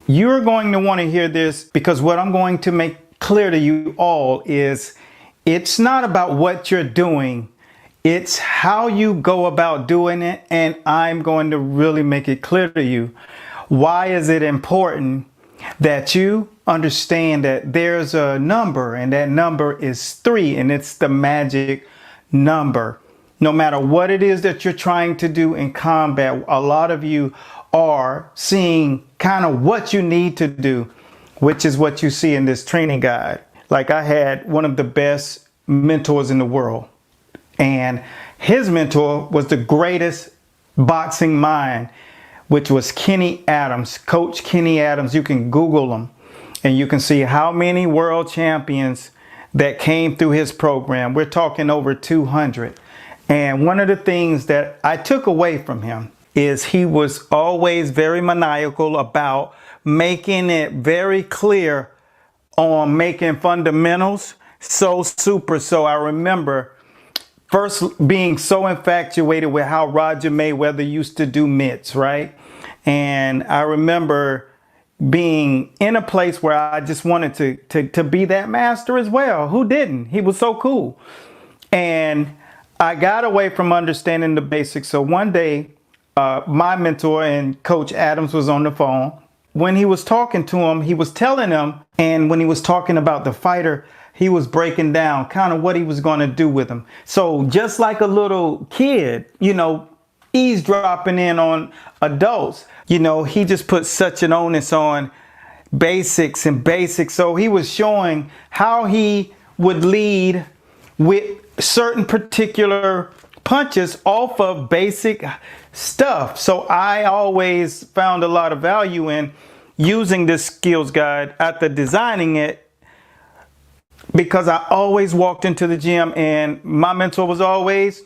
You're going to want to hear this because what I'm going to make clear to you all is it's not about what you're doing. It's how you go about doing it. And I'm going to really make it clear to you. Why is it important that you understand that there's a number, and that number is 3, and it's the magic number. No matter what it is that you're trying to do in combat, a lot of you are seeing kind of what you need to do, which is what you see in this training guide. Like, I had one of the best mentors in the world, and his mentor was the greatest boxing mind, which was Kenny Adams, Coach Kenny Adams. You can Google him and you can see how many world champions that came through his program. We're talking over 200. And one of the things that I took away from him is he was always very maniacal about making it very clear on making fundamentals so super. So I remember first being so infatuated with how Roger Mayweather used to do mitts, right? And I remember being in a place where I just wanted to be that master as well. Who didn't? He was so cool. And I got away from understanding the basics. So one day, my mentor and Coach Adams was on the phone. When he was talking to him, he was telling him, and when he was talking about the fighter, he was breaking down kind of what he was going to do with him. So just like a little kid, you know, eavesdropping in on adults, you know, he just put such an onus on basics and basics. So he was showing how he would lead with certain particular punches off of basic stuff. So I always found a lot of value in using this skills guide after designing it, because I always walked into the gym and my mentor was always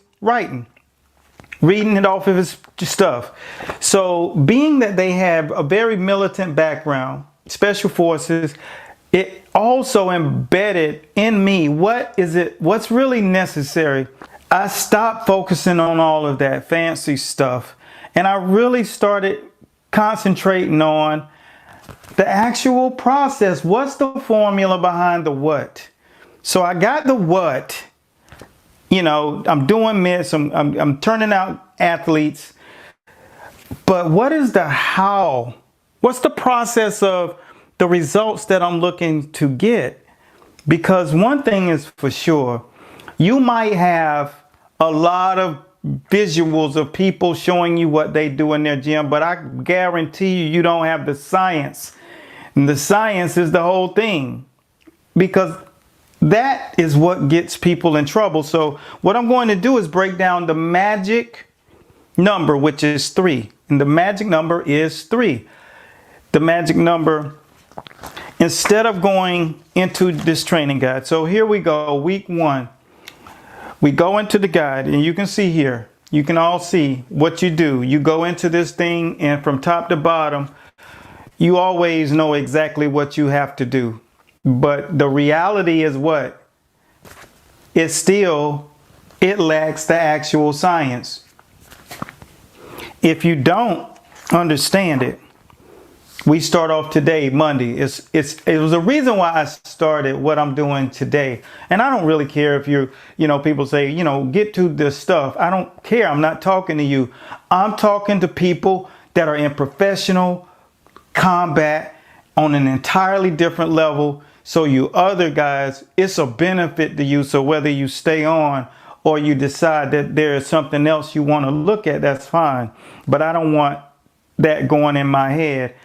reading it off of his stuff. So being that they have a very militant background, special forces, it also embedded in me what's really necessary. I stopped focusing on all of that fancy stuff, and I really started concentrating on the actual process. What's the formula behind the what? So I got the what. You know, I'm doing mitts, I'm turning out athletes, but what is the how? What's the process of the results that I'm looking to get? Because one thing is for sure, you might have a lot of visuals of people showing you what they do in their gym, but I guarantee you don't have the science. And the science is the whole thing, because that is what gets people in trouble. So what I'm going to do is break down the magic number, which is 3. And the magic number is 3. The magic number, instead of going into this training guide. So here we go, week 1. We go into the guide, and you can see here, you can all see what you do. You go into this thing, and from top to bottom, you always know exactly what you have to do. But the reality is what? It lacks the actual science. If you don't understand it, we start off today, Monday. It was a reason why I started what I'm doing today. And I don't really care if people say, get to this stuff. I don't care. I'm not talking to you. I'm talking to people that are in professional combat on an entirely different level. So you other guys, it's a benefit to you. So whether you stay on or you decide that there is something else you want to look at, that's fine. But I don't want that going in my head.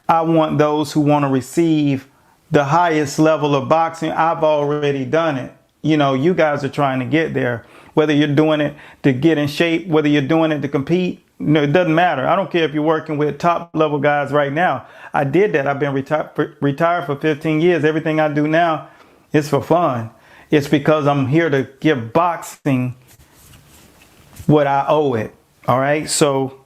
I want those who want to receive the highest level of boxing. I've already done it. You guys are trying to get there. Whether you're doing it to get in shape, whether you're doing it to compete, no, it doesn't matter. I don't care if you're working with top level guys right now. I did that. I've been retired for 15 years. Everything I do now is for fun. It's because I'm here to give boxing what I owe it. All right. So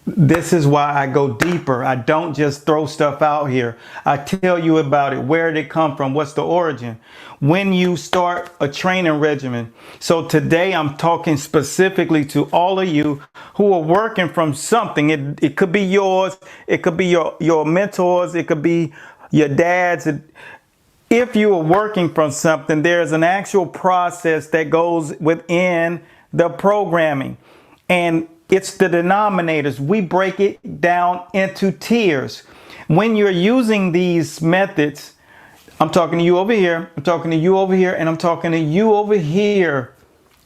This is why I go deeper. I don't just throw stuff out here. I tell you about it. Where did it come from? What's the origin? When you start a training regimen. So today I'm talking specifically to all of you who are working from something. It could be yours. It could be your mentors. It could be your dad's. If you are working from something, there's an actual process that goes within the programming. And it's the denominators. We break it down into tiers. When you're using these methods, I'm talking to you over here, I'm talking to you over here, and I'm talking to you over here,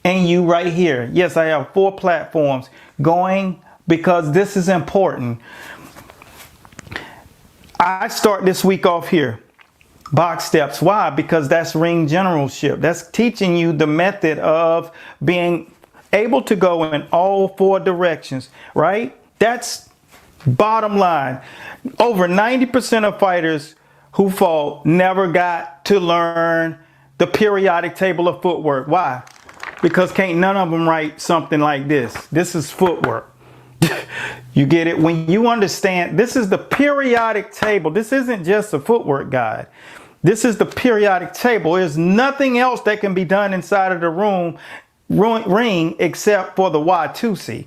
and you right here. Yes, I have 4 platforms going because this is important. I start this week off here. Box steps. Why? Because that's ring generalship. That's teaching you the method of being able to go in all 4 directions, right? That's bottom line. Over 90% of fighters who fought never got to learn the periodic table of footwork. Why? Because can't none of them write something like this. This is footwork. You get it? When you understand, this is the periodic table. This isn't just a footwork guide. This is the periodic table. There's nothing else that can be done inside of the ring except for the Y2C.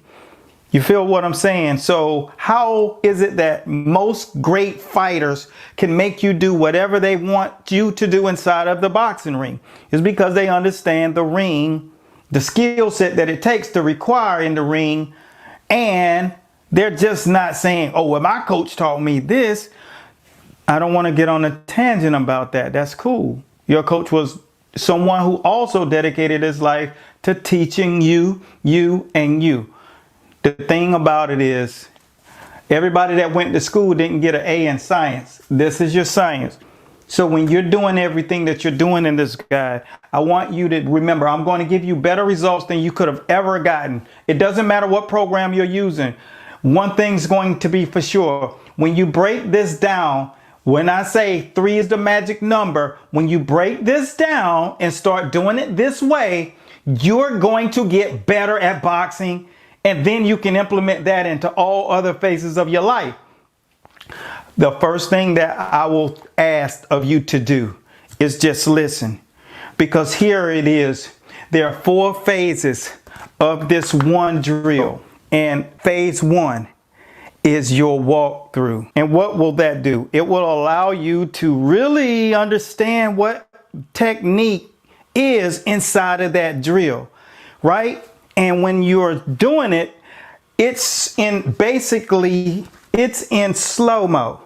You feel what I'm saying? So how is it that most great fighters can make you do whatever they want you to do inside of the boxing ring? It's because they understand the ring, the skill set that it takes to require in the ring, and they're just not saying, oh, well, my coach taught me this. I don't want to get on a tangent about that. That's cool. Your coach was someone who also dedicated his life to teaching you, and you. The thing about it is, everybody that went to school didn't get an A in science. This is your science. So when you're doing everything that you're doing in this guide, I want you to remember, I'm going to give you better results than you could have ever gotten. It doesn't matter what program you're using. One thing's going to be for sure. When you break this down, when I say 3 is the magic number, when you break this down and start doing it this way, you're going to get better at boxing, and then you can implement that into all other phases of your life. The first thing that I will ask of you to do is just listen, because here it is. There are 4 phases of this one drill, and phase 1 is your walkthrough. And what will that do? It will allow you to really understand what technique is inside of that drill, right? And when you're doing it, it's in slow-mo.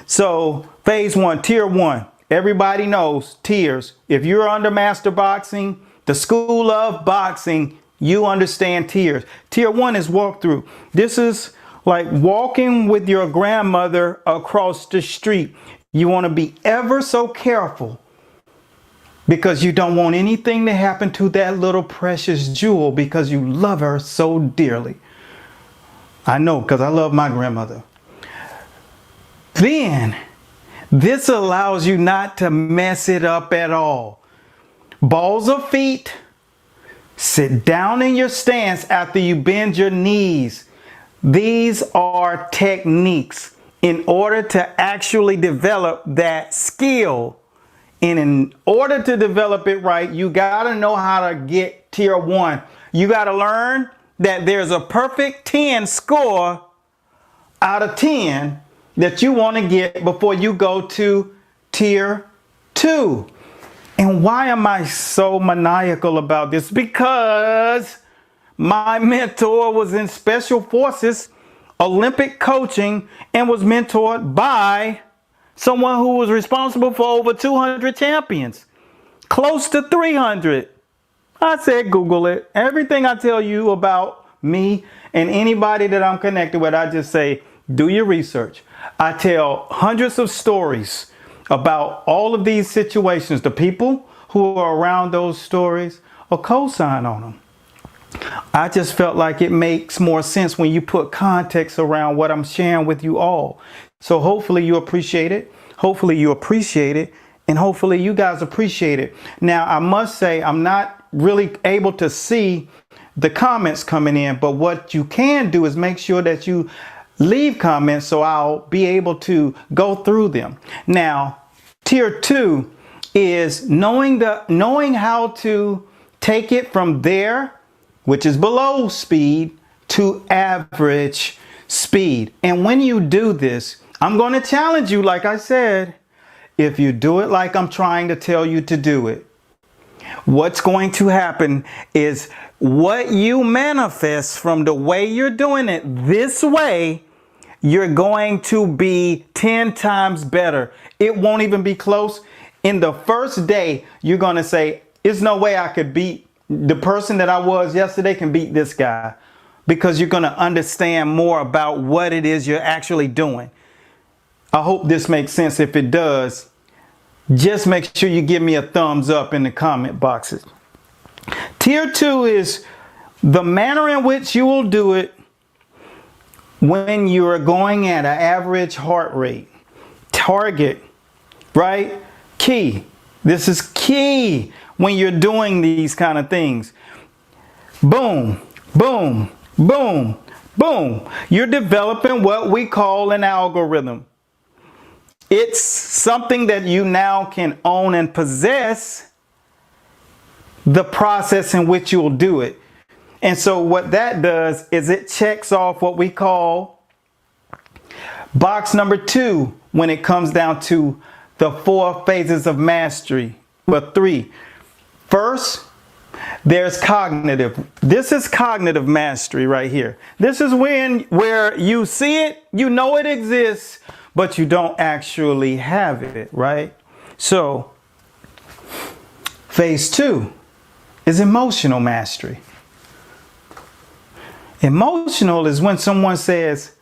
So phase 1, tier 1, everybody knows tiers. If you're under Master Boxing, the School of Boxing, you understand tiers. Tier 1 is walkthrough. This is like walking with your grandmother across the street. You want to be ever so careful, because you don't want anything to happen to that little precious jewel, because you love her so dearly. I know, because I love my grandmother. Then, this allows you not to mess it up at all. Balls of feet. Sit down in your stance after you bend your knees. These are techniques in order to actually develop that skill. And in order to develop it right, you got to know how to get tier 1. You got to learn that there's a perfect 10 score out of 10 that you want to get before you go to tier 2. And why am I so maniacal about this? Because my mentor was in Special Forces, Olympic coaching, and was mentored by someone who was responsible for over 200 champions, close to 300. I said, Google it. Everything I tell you about me and anybody that I'm connected with, I just say, do your research. I tell hundreds of stories about all of these situations. The people who are around those stories will co-sign on them. I just felt like it makes more sense when you put context around what I'm sharing with you all. So hopefully you appreciate it. Hopefully you appreciate it. And hopefully you guys appreciate it. Now, I must say, I'm not really able to see the comments coming in, but what you can do is make sure that you leave comments so I'll be able to go through them. Now, tier 2 is knowing how to take it from there, which is below speed, to average speed. And when you do this, I'm going to challenge you, like I said, if you do it like I'm trying to tell you to do it, what's going to happen is what you manifest from the way you're doing it this way, you're going to be 10 times better. It won't even be close. In the first day, you're going to say, there's no way I could beat the person that I was yesterday can beat this guy, because you're going to understand more about what it is you're actually doing. I hope this makes sense. If it does, just make sure you give me a thumbs up in the comment boxes. Tier 2 is the manner in which you will do it when you are going at an average heart rate. Target, right? Key. This is key when you're doing these kind of things. Boom, boom, boom, boom. You're developing what we call an algorithm. It's something that you now can own and possess, the process in which you'll do it. And so what that does is it checks off what we call box number 2 when it comes down to the 4 phases of mastery, but 3. First, there's cognitive. This is cognitive mastery right here. This is where you see it, you know it exists, but you don't actually have it, right? So, phase 2 is emotional mastery. Emotional is when someone says,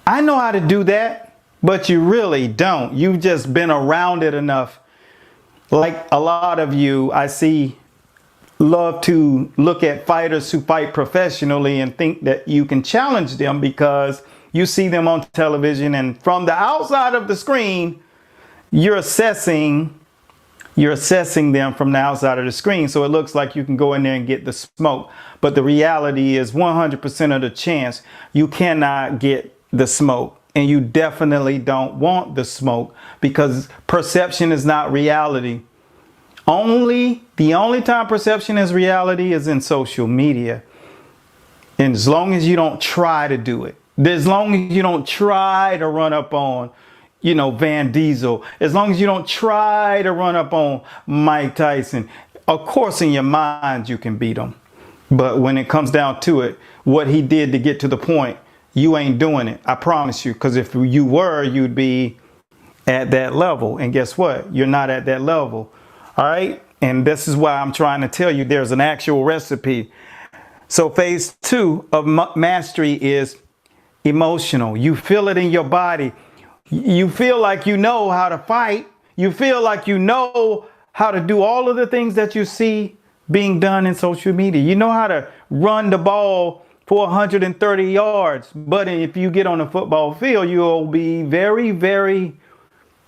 I know how to do that, but you really don't. You've just been around it enough. Like a lot of you, I see, love to look at fighters who fight professionally and think that you can challenge them because you see them on television, and from the outside of the screen, you're assessing them from the outside of the screen. So it looks like you can go in there and get the smoke. But the reality is 100% of the chance you cannot get the smoke. And you definitely don't want the smoke, because perception is not reality. The only time perception is reality is in social media. And as long as you don't try to do it, as long as you don't try to run up on, Van Diesel, as long as you don't try to run up on Mike Tyson, of course in your mind you can beat him. But when it comes down to it, what he did to get to the point, you ain't doing it. I promise you. Because if you were, you'd be at that level. And guess what? You're not at that level. All right. And this is why I'm trying to tell you there's an actual recipe. So phase 2 of mastery is emotional. You feel it in your body. You feel like you know how to fight. You feel like you know how to do all of the things that you see being done in social media. You know how to run the ball for 130 yards. But if you get on the football field, you'll be very, very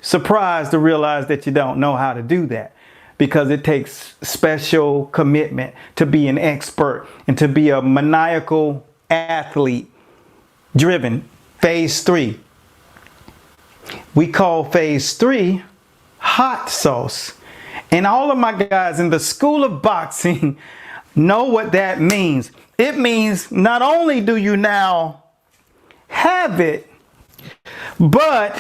surprised to realize that you don't know how to do that, because it takes special commitment to be an expert and to be a maniacal athlete driven. Phase 3. We call phase 3 hot sauce. And all of my guys in the school of boxing know what that means. It means not only do you now have it, but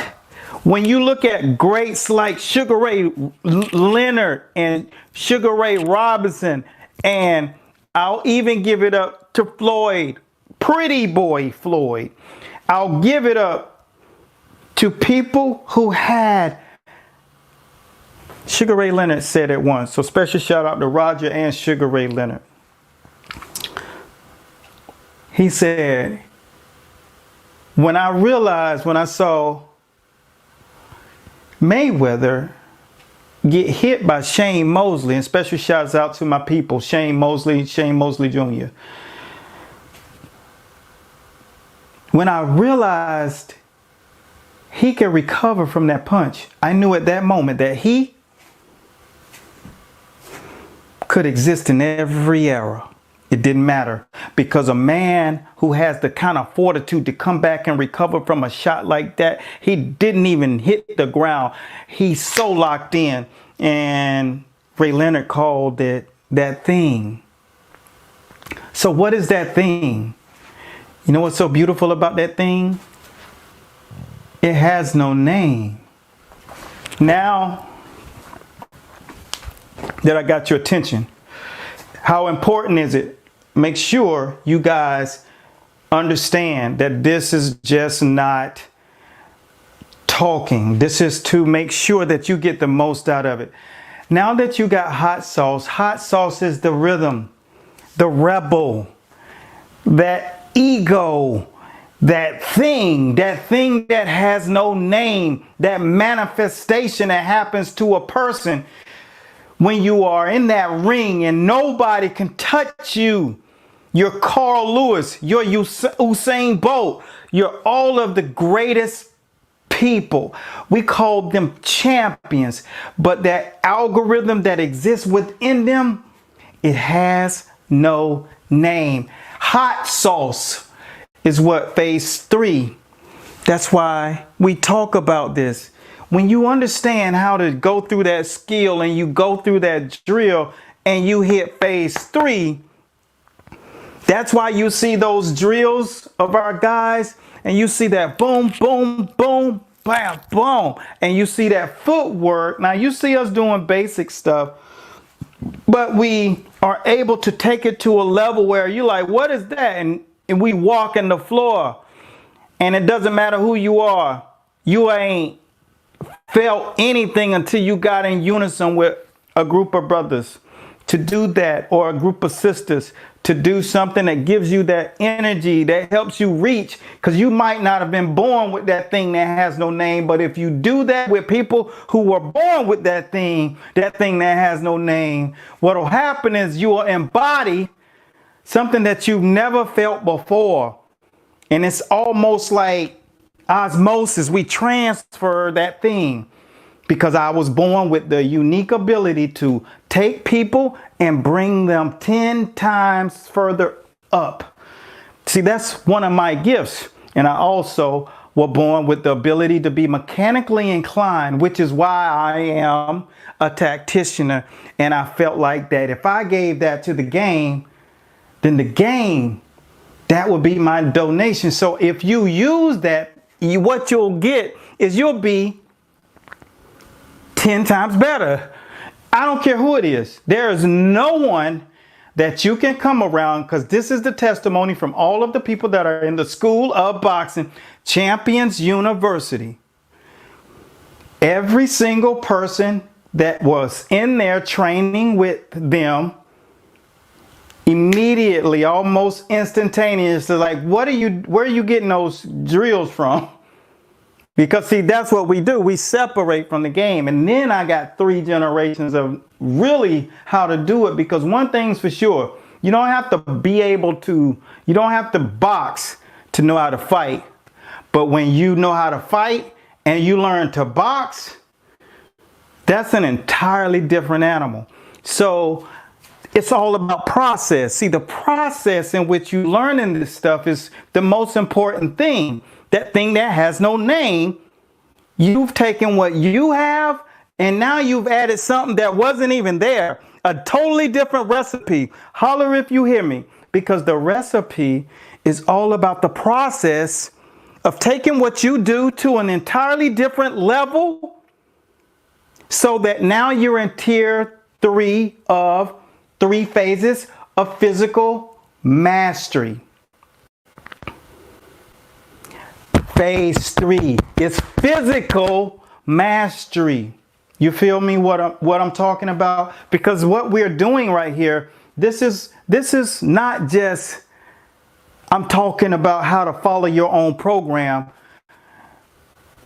when you look at greats like Sugar Ray Leonard and Sugar Ray Robinson, and I'll even give it up to Floyd, Pretty Boy Floyd. I'll give it up to people who had, Sugar Ray Leonard said it once, so special shout out to Roger and Sugar Ray Leonard. He said, when I saw Mayweather get hit by Shane Mosley, and special shouts out to my people, Shane Mosley Jr. When I realized he could recover from that punch, I knew at that moment that he could exist in every era. It didn't matter, because a man who has the kind of fortitude to come back and recover from a shot like that, he didn't even hit the ground. He's so locked in. And Ray Leonard called it that thing. So what is that thing? You know what's so beautiful about that thing? It has no name. Now that I got your attention, how important is it? Make sure you guys understand that this is just not talking. This is to make sure that you get the most out of it. Now that you got hot sauce is the rhythm, the rebel, that ego, that thing that has no name, that manifestation that happens to a person when you are in that ring and nobody can touch you. You're Carl Lewis, you're Usain Bolt, you're all of the greatest people. We call them champions, but that algorithm that exists within them, it has no name. Hot sauce is what phase 3. That's why we talk about this. When you understand how to go through that skill and you go through that drill and you hit phase 3, that's why you see those drills of our guys and you see that boom, boom, boom, bam, boom. And you see that footwork. Now you see us doing basic stuff, but we are able to take it to a level where you're like, what is that? And we walk in the floor and it doesn't matter who you are. You ain't felt anything until you got in unison with a group of brothers to do that, or a group of sisters to do something that gives you that energy, that helps you reach, because you might not have been born with that thing that has no name. But if you do that with people who were born with that thing that has no name, what will happen is you will embody something that you've never felt before. And it's almost like osmosis. We transfer that thing, because I was born with the unique ability to take people and bring them 10 times further up. See, that's one of my gifts. And I also was born with the ability to be mechanically inclined, which is why I am a tactician. And I felt like that if I gave that to the game, then the game, that would be my donation. So if you use that, what you'll get is you'll be 10 times better. I don't care who it is. There is no one that you can come around, because this is the testimony from all of the people that are in the School of Boxing, Champions University. Every single person that was in there training with them, immediately, almost instantaneously, like, where are you getting those drills from? Because see, that's what we do. We separate from the game. And then I got 3 generations of really how to do it. Because one thing's for sure, you don't have to you don't have to box to know how to fight. But when you know how to fight and you learn to box, that's an entirely different animal. So it's all about process. See, the process in which you learn this stuff is the most important thing. That thing that has no name. You've taken what you have and now you've added something that wasn't even there. A totally different recipe. Holler if you hear me. Because the recipe is all about the process of taking what you do to an entirely different level, so that now you're in tier 3 of 3 phases of physical mastery. Phase 3 is physical mastery. You feel me what I'm talking about? Because what we're doing right here, this is not just, I'm talking about how to follow your own program,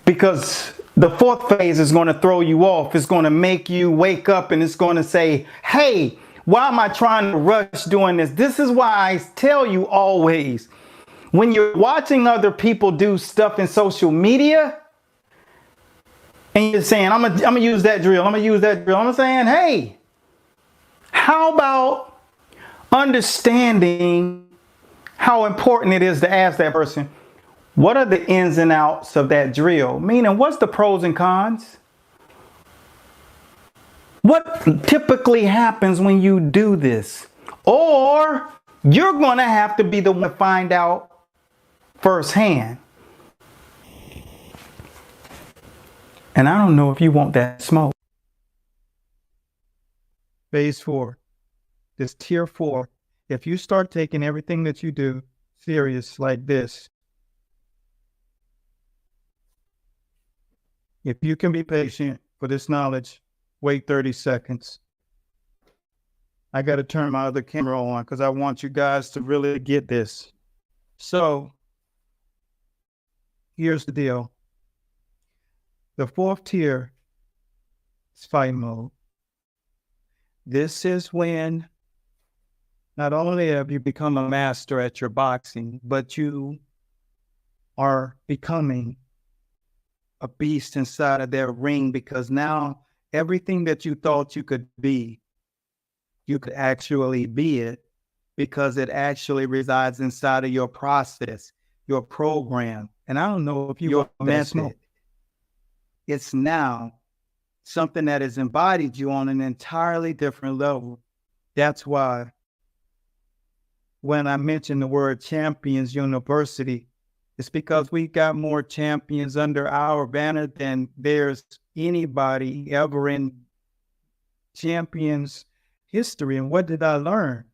because the 4th phase is going to throw you off. It's going to make you wake up and it's going to say, hey, why am I trying to rush doing this? This is why I tell you always, when you're watching other people do stuff in social media and you're saying, I'm gonna use that drill, I'm saying, hey, how about understanding how important it is to ask that person, what are the ins and outs of that drill? Meaning, what's the pros and cons? What typically happens when you do this? Or you're going to have to be the one to find out firsthand. And I don't know if you want that smoke. Phase 4, this tier 4. If you start taking everything that you do serious like this, if you can be patient for this knowledge, wait 30 seconds. I got to turn my other camera on because I want you guys to really get this. So here's the deal. The 4th tier is fight mode. This is when not only have you become a master at your boxing, but you are becoming a beast inside of their ring, because now everything that you thought you could be, you could actually be it, because it actually resides inside of your process, your program. And I don't know if you messed it. It's now something that has embodied you on an entirely different level. That's why when I mentioned the word Champions University, it's because we got more champions under our banner than there's anybody ever in champions history. And what did I learn?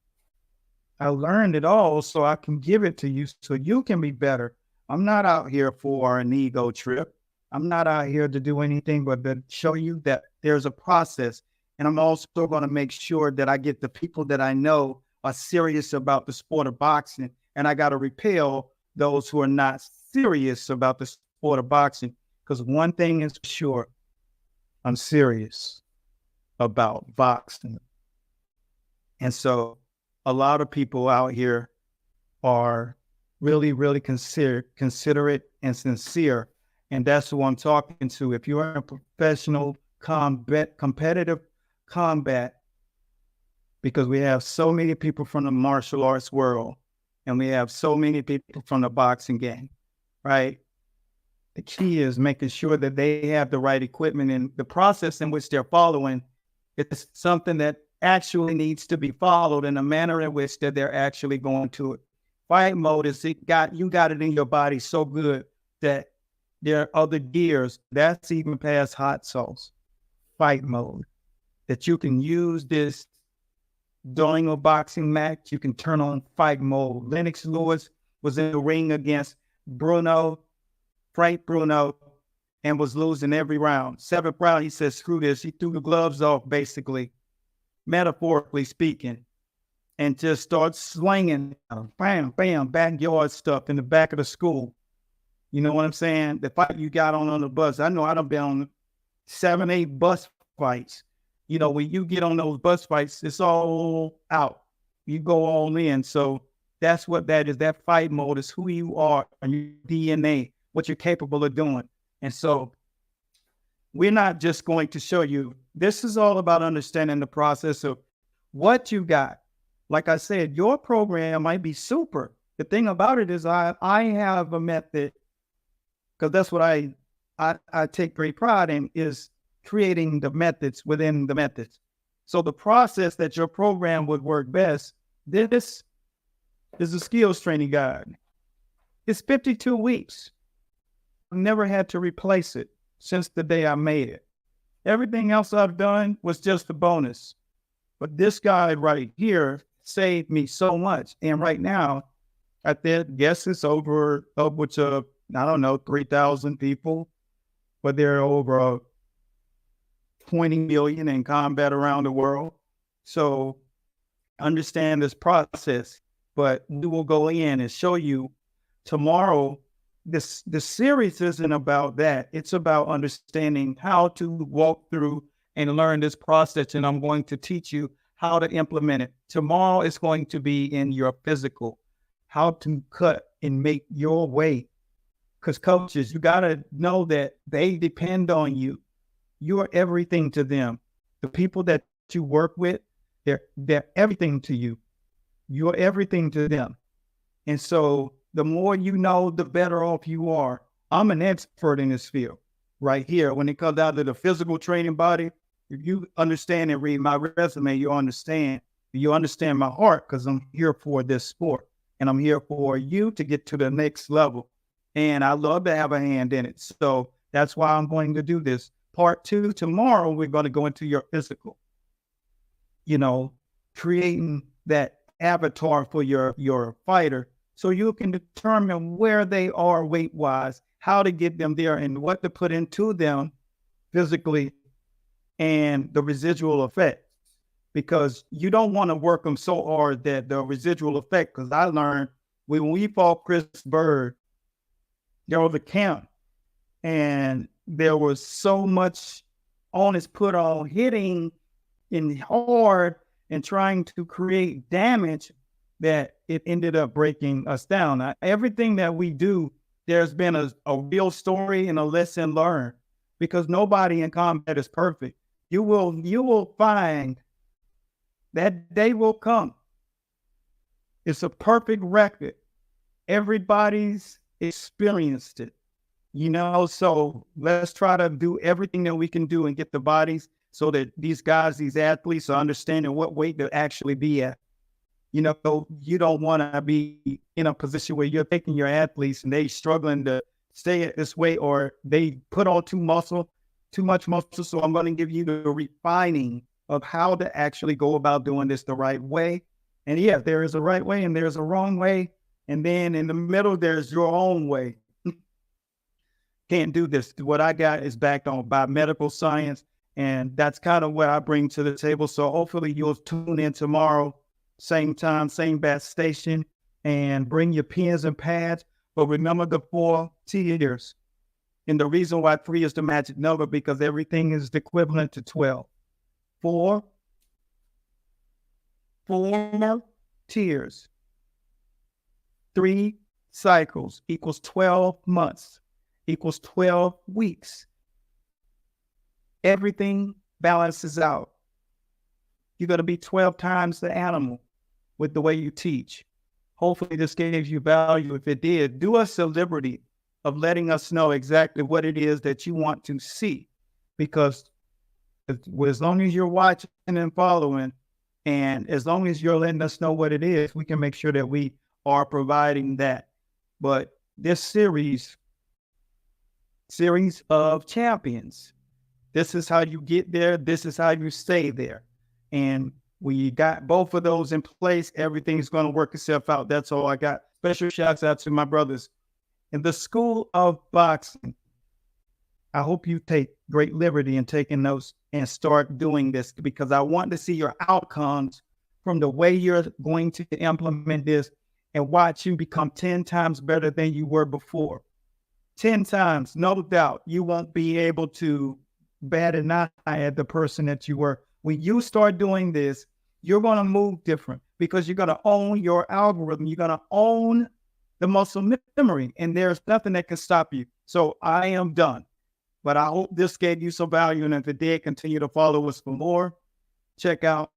I learned it all so I can give it to you so you can be better. I'm not out here for an ego trip. I'm not out here to do anything but to show you that there's a process. And I'm also going to make sure that I get the people that I know are serious about the sport of boxing. And I got to repel those who are not serious about the sport of boxing. Because one thing is for sure, I'm serious about boxing. And so a lot of people out here are really, really considerate and sincere. And that's who I'm talking to. If you're in a professional competitive combat, because we have so many people from the martial arts world and we have so many people from the boxing game, right? The key is making sure that they have the right equipment, and the process in which they're following is something that actually needs to be followed in a manner in which that they're actually going to it. Fight mode is you got it in your body so good that there are other gears, that's even past hot sauce, fight mode, that you can use this during a boxing match. You can turn on fight mode. Lennox Lewis was in the ring against Frank Bruno, and was losing every round. 7th round, he said, screw this. He threw the gloves off, basically, metaphorically speaking, and just started slinging, bam, bam, backyard stuff in the back of the school. You know what I'm saying? The fight you got on the bus. I know I done been on 7, 8 bus fights. You know, when you get on those bus fights, it's all out. You go all in. So that's what that is. That fight mode is who you are and your DNA, what you're capable of doing. And so we're not just going to show you. This is all about understanding the process of what you got. Like I said, your program might be super. The thing about it is I have a method, because that's what I take great pride in, is creating the methods within the methods. So the process that your program would work best, this is a skills training guide. It's 52 weeks. I've never had to replace it since the day I made it. Everything else I've done was just a bonus. But this guide right here saved me so much. And right now, I guess it's upwards of, I don't know, 3,000 people, but there are over 20 million in combat around the world. So understand this process, but we will go in and show you tomorrow. The series isn't about that. It's about understanding how to walk through and learn this process. And I'm going to teach you how to implement it. Tomorrow is going to be in your physical, how to cut and make your way. Because coaches, you got to know that they depend on you. You are everything to them. The people that you work with, they're everything to you. You're everything to them. And so the more you know, the better off you are. I'm an expert in this field right here. When it comes down to the physical training body, if you understand and read my resume, you understand my heart, because I'm here for this sport and I'm here for you to get to the next level. And I love to have a hand in it. So that's why I'm going to do this. Part 2, tomorrow, we're going to go into your physical, creating that avatar for your fighter, so you can determine where they are weight wise, how to get them there, and what to put into them physically, and the residual effect. Because you don't want to work them so hard that the residual effect, because I learned when we fought Chris Bird, there was a camp and there was so much onus put on hitting and hard and trying to create damage that it ended up breaking us down. Now, everything that we do, there's been a real story and a lesson learned, because nobody in combat is perfect. You will find that day will come. It's a perfect record. Everybody's experienced it, so let's try to do everything that we can do and get the bodies so that these guys, these athletes, are understanding what weight to actually be at. You don't want to be in a position where you're taking your athletes and they struggling to stay at this weight, or they put on too much muscle. So I'm going to give you the refining of how to actually go about doing this the right way. And yeah, there is a right way and there's a wrong way. And then in the middle, there's your own way. Can't do this. What I got is backed on by medical science. And that's kind of what I bring to the table. So hopefully you'll tune in tomorrow, same time, same bat station, and bring your pens and pads. But remember the 4 tears. And the reason why 3 is the magic number, because everything is equivalent to 12. 4 tears. 3 cycles equals 12 months, equals 12 weeks. Everything balances out. You're going to be 12 times the animal with the way you teach. Hopefully this gave you value. If it did, do us the liberty of letting us know exactly what it is that you want to see. Because as long as you're watching and following, and as long as you're letting us know what it is, we can make sure that we are providing that. But this series of champions, this is how you get there. This is how you stay there. And we got both of those in place. Everything's going to work itself out. That's all I got. Special shouts out to my brothers in the School of Boxing. I hope you take great liberty in taking notes and start doing this, because I want to see your outcomes from the way you're going to implement this, and watch you become 10 times better than you were before. 10 times, no doubt. You won't be able to bat an eye at the person that you were. When you start doing this, you're going to move different, because you're going to own your algorithm. You're going to own the muscle memory, and there's nothing that can stop you. So I am done. But I hope this gave you some value, and if it did, continue to follow us for more. Check out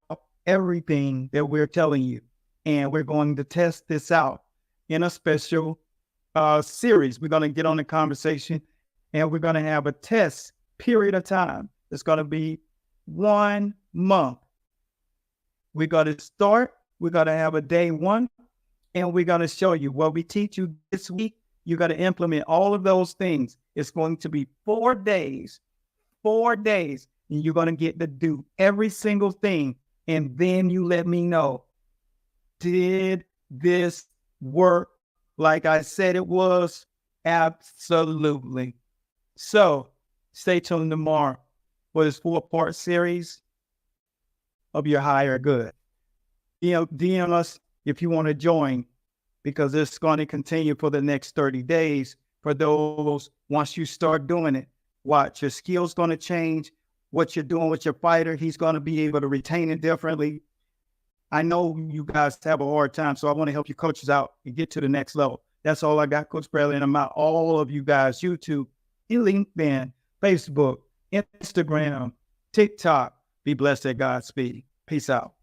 everything that we're telling you. And we're going to test this out in a special series. We're going to get on the conversation, and we're going to have a test period of time. It's going to be 1 month. We're going to start. We're going to have a day 1, and we're going to show you what we teach you this week. You got to implement all of those things. It's going to be 4 days, and you're going to get to do every single thing. And then you let me know, did this work like I said it was? Absolutely. So stay tuned tomorrow for this 4-part series of your higher good. DM us if you want to join, because it's going to continue for the next 30 days. For those, once you start doing it, watch, your skills going to change. What you're doing with your fighter, he's going to be able to retain it differently. I know you guys have a hard time, so I want to help you coaches out and get to the next level. That's all I got, Coach Bradley, and I'm out. All of you guys, YouTube, LinkedIn, Facebook, Instagram, TikTok. Be blessed at Godspeed. Peace out.